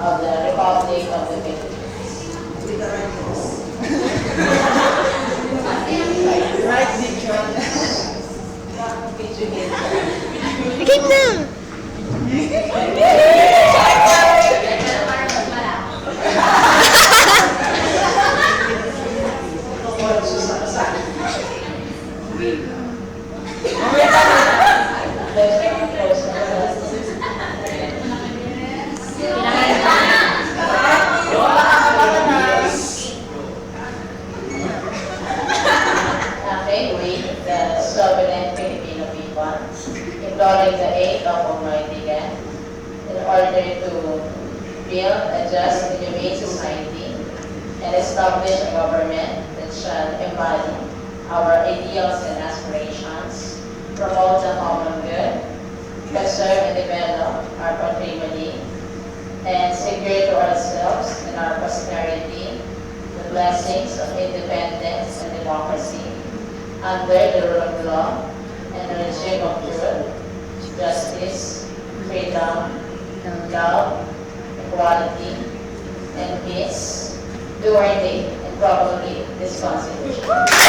of the Republic of the Philippines. Right, Dijon. Game na! Okay, we, the sovereign Filipino people, imploring the aid of Almighty God in order to build a just and humane society and establish a government that shall embody our ideals and aspirations, promote the common good, preserve and develop our patrimony, and secure to ourselves and our posterity the blessings of independence and democracy under the rule of law and the regime of truth, justice, freedom, love, equality, and peace, do ordain and promulgate this Constitution.